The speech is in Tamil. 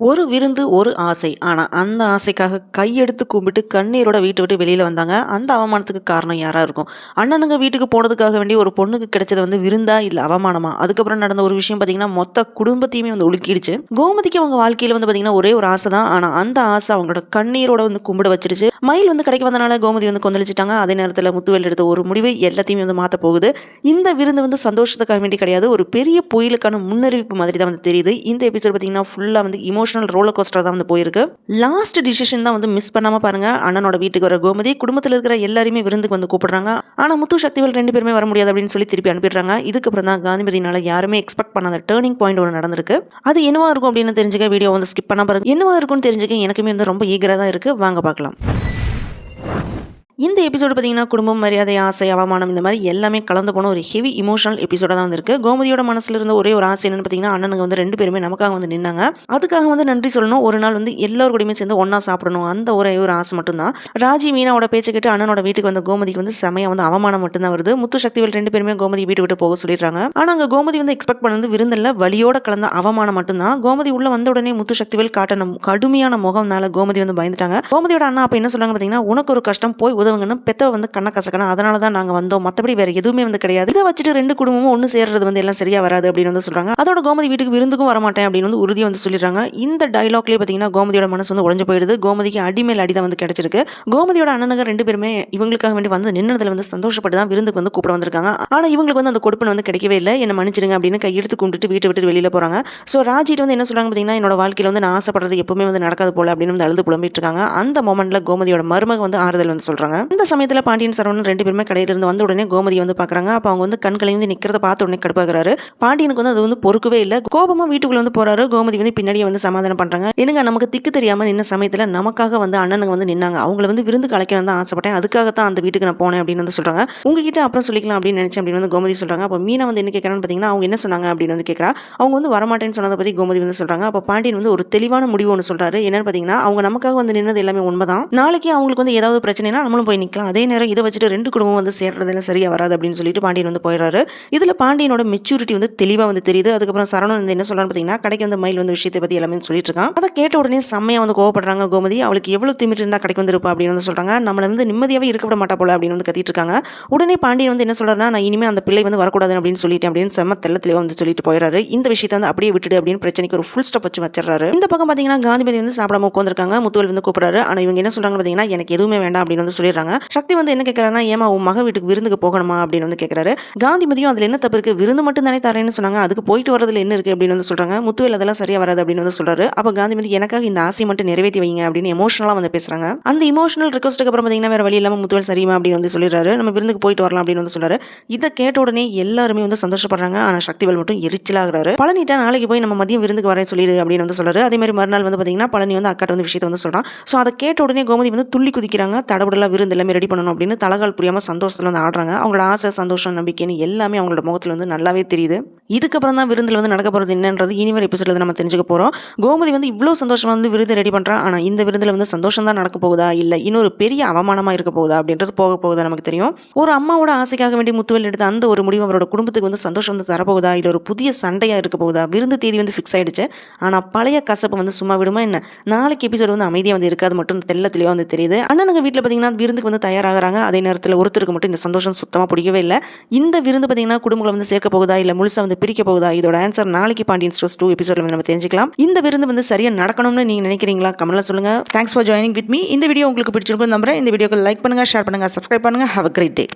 ஒரு விருந்து, ஒரு ஆசை. ஆனா, அந்த ஆசைக்காக கையெடுத்து கும்பிட்டு கண்ணீரோட வீட்ட விட்டு வெளியில வந்தாங்க. அந்த அவமானத்துக்கு காரணம் யாரா இருக்கும்? அண்ணனுங்க வீட்டுக்கு போனதுக்காக வேண்டி ஒரு பொண்ணுக்கு கிடைச்சது விருந்தா? இல்ல அவமானமா? அதுக்கப்புறம் நடந்த ஒரு விஷயம் பார்த்தீங்கன்னா, மொத்த குடும்பத்தையுமே உலுக்கிடுச்சு. கோமதிக்கு அவங்க வாழ்க்கையில பார்த்தீங்கன்னா, ஒரே ஒரு ஆசை தான். ஆனா, அந்த ஆசை அவங்களோட கண்ணீரோட கும்பிட வச்சுடுச்சு. மயில் கடைக்கு வந்தனால கோமதி கொந்தளிச்சுட்டாங்க. அதே நேரத்தில முத்துவேல் எடுத்த ஒரு முடிவு எல்லாத்தையுமே மாத்த போகுது. இந்த விருந்து சந்தோஷத்துக்காக வேண்டி கிடையாது. ஒரு பெரிய புயலுக்கான முன்னறிவிப்பு மாதிரி தான் தெரியுது. இந்த எபிசோட் பார்த்தீங்கன்னா, ஃபுல்லா எமோஷனல் ரோலர் கோஸ்டரா தான் போயிருக்கு. லாஸ்ட் டிசிஷன் தான் மிஸ் பண்ணாம பாருங்க. அண்ணனோட வீட்டுக்கு வர கோமதி குடும்பத்தில் இருக்கிற எல்லாரையுமே விருந்துக்கு கூப்பிடுறாங்க. ஆனா முத்து சக்திவேல் 2 பேருமே வர முடியாது அப்படின்னு சொல்லி திருப்பி அனுப்பிடுறாங்க. இதுக்கப்புறம் தான் காந்திமதினால யாருமே எக்ஸ்பெக்ட் பண்ணாத டர்னிங் பாயிண்ட் ஒன்று நடந்திருக்கு. அது என்னவா இருக்கும் அப்படின்னு தெரிஞ்சுக்க வீடியோ ஸ்கிப் பண்ணா பாருங்க. என்னவா இருக்கும்னு தெரிஞ்சுக்க எனக்குமே ரொம்ப ஈகரா தான் இருக்கு. வாங்க பார்க்கலாம். இந்த எபிசோடு பார்த்தீங்கன்னா குடும்பம், மரியாதை, ஆசை, அவமானம் இந்த மாதிரி எல்லாமே கலந்து போன ஒரு ஹெவி இமோஷனல் எபிசோடாக தான் வந்திருக்கு. கோமதியோட மனசுல இருந்த ஒரே ஒரு ஆசை என்னன்னு பார்த்தீங்கன்னா, அண்ணனுங்க 2 பேருமே நமக்காக நின்னாங்க. அதுக்காக நன்றி சொல்லணும். ஒரு நாள் எல்லாரும் கூடயுமே சேர்ந்து ஒண்ணா சாப்பிடணும். அந்த ஒரே ஒரு ஆசை மட்டும்தான். ராஜி மீனாவோட பேச்சை கேட்டு அண்ணனோட வீட்டுக்கு வந்த கோமதிக்கு செமையா அவமானம் மட்டும்தான் வருது. முத்து சக்திவேல் 2 பேருமே கோமதி வீட்டு விட்டு போக சொல்லிடுறாங்க. ஆனா அங்க கோமதி எக்ஸ்பெக்ட் பண்ணது விருந்தில் வலியோட கலந்த அவமானம் மட்டும்தான். கோமதி உள்ள வந்த உடனே முத்து சக்திவேல் காட்டின கடுமையான முகம்னால கோமதி பயந்துட்டாங்க. கோமதியோட அண்ணா அப்ப என்ன சொல்றாங்க பார்த்தீங்கன்னா, உனக்கு ஒரு கஷ்டம் போய் உதவுங்கன்னு பெத்த கண்ண கசக்கணும். அதனால தான் நாங்க வந்தோம். மத்தபடி வேற எதுவுமே கிடையாது. இதை வச்சுட்டு 2 குடும்பமும் ஒண்ணு சேர்றது எல்லாம் சரியா வராது அப்படின்னு சொல்றாங்க. அதோட கோமதி வீட்டுக்கு விருந்துக்கும் வரமாட்டேன் அப்படின்னு உறுதியா சொல்லிடுறாங்க. இந்த டயலாக்லயே பாத்தீங்கன்னா கோமதியோட மனசு உடைஞ்சு போயிடுது. கோமதிக்கு அடிமேல் அடிதான் கிடைச்சிருக்கு. கோமதியோட அண்ணனுங்க 2 பேருமே இவங்களுக்காக வேண்டி நின்னதுல சந்தோஷப்பட்டு தான் விருந்துக்கு கூப்பிட வந்திருக்காங்க. ஆனா இவங்களுக்கு அந்த கொடுப்பு கிடைக்கவே இல்லை. என்ன மன்னிச்சிடுங்க அப்படின்னு கையெடுத்து கும்பிட்டு வீட்டை விட்டு வெளியில போறாங்க. சோ ராஜிட்டு என்ன சொல்றாங்க பாத்தீங்கன்னா, என்னோட வாழ்க்கையில நான் ஆசைப்படுறது எப்பவுமே நடக்காது போல அப்படின்னு அழுது புலம்பிட்டு இருக்காங்க. அந்த மொமெண்ட்ல கோமதியோட மருமக ஆறுதல் சொல்றாங்க. அந்த சமயத்துல பாண்டியன் சரவணன் 2 பேருமே கடையில இருந்து வந்த உடனே கோமதி பாக்குறாங்க. அப்ப அவங்க கண்களை நிக்கிறத பார்த்த உடனே கடுப்பாகிறாரு. பாண்டியனுக்கு அது பொறுக்கவே இல்லை. கோபமா வீட்டுக்குள்ள போறாரு. கோமதி பின்னாடியே சமாதானம் பண்றாங்க. என்னங்க நமக்கு திக்கு தெரியாம நின்ன சமயத்துல நமக்காக அண்ணனுங்க நின்னாங்க. அவங்கள விருந்து கலைக்கணும் தான் ஆசைப்பட்டேன். அதுக்காக தான் அந்த வீட்டுக்கு நான் போனேன் அப்படின்னு சொல்றாங்க. உங்ககிட்ட அப்புறம் சொல்லிக்கலாம் அப்படின்னு நினைச்சேன் அப்படின்னு கோமதி சொல்றாங்க. அப்ப மீனா என்ன கேட்கறான்னு பாத்தீங்கன்னா, அவங்க என்ன சொன்னாங்க அப்படின்னு கேட்கறா. அவங்க வரமாட்டேன்னு சொன்னதை பத்தி கோமதி சொல்றாங்க. அப்ப பாண்டியன் ஒரு தெளிவான முடிவு ஒன்று சொல்றாரு. என்னன்னு பாத்தீங்கன்னா, அவங்க நமக்காக நின்னது எல்லாமே உண்மைதான். நாளைக்கு அவங்களுக்கு ஏதாவது பிரச்சனைனா நம்மளும் போய் நிக்கலாம். அதே நேரம் இதை வச்சுட்டு 2 குடும்பம் சேர்றதுல சரியா வராது அப்படின்னு சொல்லிட்டு பாண்டியன் போயிடுறாரு. இதுல பாண்டியனோட மெச்சூரிட்டி தெளிவா தெரியுது. அதுக்கப்புறம் சரவணன் என்ன சொல்றான்னு பாத்தீங்கன்னா, கடைக்கு மயில் விஷயத்தை பத்தி எல்லாமே சொல்லிட்டு இருக்கான். அதை கேட்ட உடனே செம்மையா கோவப்படுறாங்க கோமதி. அவளுக்கு எவ்வளவு திமிரு இருந்தா கடைக்கு வந்திருப்பா அப்படின்னு சொல்றாங்க. நம்மள நிம்மதியாவே இருக்க விட மாட்டா போல அப்படின்னு கத்திட்டு இருக்காங்க. உடனே பாண்டியன் என்ன சொல்றாருன்னா, நான் இனிமே அந்த பிள்ளை வரக்கூடாது அப்படின்னு சொல்லிட்டேன் அப்படின்னு செம்ம தெளிவா சொல்லிட்டு போயிடுறாரு. இந்த விஷயத்தை அப்படியே விட்டுடு அப்படின்னு பிரச்சனைக்கு ஒரு ஃபுல் ஸ்டாப் வச்சு வச்சிடறாரு. இந்த பக்கம் பாத்தீங்கன்னா காந்திமதி சாப்பிடாம உட்காந்துருக்காங்க. முத்துவேல் கூப்பிடுறாரு. ஆனா இவங்க என்ன சொல்றாங்க பாத்தீங்கன்னா, எனக்கு எதுவுமே வேண்டாம் அப்படின்னு சொல்லிடுறாங்க. சக்தி என்ன கேட்கறாருன்னா, ஏமா உன் மக வீட்டுக்கு விருந்துக்கு போகணுமா அப்படின்னு கேட்கறாரு. காந்திமதியும் அதுல என்ன தப்பு இருக்கு, விருந்து மட்டும் தானே தரேன்னு சொன்னாங்க, அதுக்கு போயிட்டு வரதுல என்ன இருக்கு அப்படின்னு சொல்றாங்க. முத்துவேல் அதெல்லாம் சரியா வராது அப்படின்னு சொல்றாரு. அப்ப காந்திமதி எனக்காக இந்த ஆசையை மட்டும் நிறைவேற்றி வைங்க அப்படின்னு எமோஷனலா பேசுறாங்க. அந்த இமோஷனல் ரிக்வெஸ்ட்டுக்கு அப்புறம் பாத்தீங்கன்னா வேற வழி இல்லாம முத்துவேல் சரிமா அப்படின்னு சொல்லிடுறாரு. நம்ம விருந்துக்கு போயிட்டு வரலாம் அப்படின்னு சொல்றாரு. இதை கேட்ட உடனே எல்லாருமே சந்தோஷப்படுறாங்க. ஆனா சக்திவேல் மட்டும் எரிச்சலாகிறாரு. பழனிட்ட நாளைக்கு போய் நம்ம மதியம் விருந்துக்கு வரேன் சொல்லிடு அப்படின்னு சொல்றாரு. அதே மாதிரி மறுநாள் பாத்தீங்கன்னா பழனி அக்காட்ட விஷயத்தை சொல்றான். சோ அதை கேட்ட உடனே கோமதி துள்ளி குதிக்கிறாங்க. தடபுடலா விருந்து எல்லாமே ரெடி பண்ணணும் அப்படின்னு தலகால் புரியாம சந்தோஷத்துல ஆடுறாங்க. அவங்களோட ஆசை, சந்தோஷம், நம்பிக்கைன்னு எல்லாமே அவங்களோட முகத்துல நல்லாவே தெரியுது. இதுக்கப்புறம் தான் விருந்தில் நடக்க போறது என்னன்றது இனி வர எபிசோட்ல நம்ம தெரிஞ்சுக்க போறோம். கோமதி இவ்வளவு சந்தோஷமா விருது ரெடி பண்றா. ஆனா இந்த விருந்துல சந்தோஷம் தான் நடக்க போகுதா இல்ல இன்னொரு பெரிய அவமானமா இருக்க போகுதா அப்படின்றது போக போகுதா நமக்கு தெரியும். ஒரு அம்மாவோட ஆசைக்காக வேண்டி முத்துவேல் எடுத்த அந்த ஒரு முடிவு அவரோட குடும்பத்துக்கு சந்தோஷம் தரப்போகுதா இல்ல ஒரு புதிய சண்டையா இருக்க போகுதா? விருந்து தேதி ஃபிக்ஸ் ஆயிடுச்சு. ஆனா பழைய கசப்பு சும்மா விடுமா என்ன? நாளைக்கு எபிசோட் அமைதியா இருக்காது மட்டும் தெளிவா தெரியுது. அண்ணனுங்க வீட்டுல பாத்தீங்கன்னா விருந்துக்கு தயாராகிறாங்க. அதே நேரத்தில் ஒருத்தருக்கு மட்டும் இந்த சந்தோஷம் சுத்தமா பிடிக்கவே இல்லை. இந்த விருந்து பாத்தீங்கன்னா குடும்பங்களை சேர்க்க போகுதா இல்ல முழுசா பிரிக்க போகுதா? இதோட ஆன்சர் நாளைக்கு பாண்டியன் ஸ்டோர்ஸ் 2 எபிசோட்ல நம்ம தெரிஞ்சுக்கலாம். இந்த விருந்து சரியா நடக்கணும்னு நீங்க நினைக்கிறீங்களா? கமெண்ட்ல சொல்லுங்க. Thanks for joining with me. இந்த வீடியோ உங்களுக்கு பிடிச்சிருக்கும் நம்புறேன். இந்த வீடியோக்கு லைக் பண்ணுங்க, ஷேர் பண்ணுங்க, சப்ஸ்கிரைப் பண்ணுங்க. Have a great day.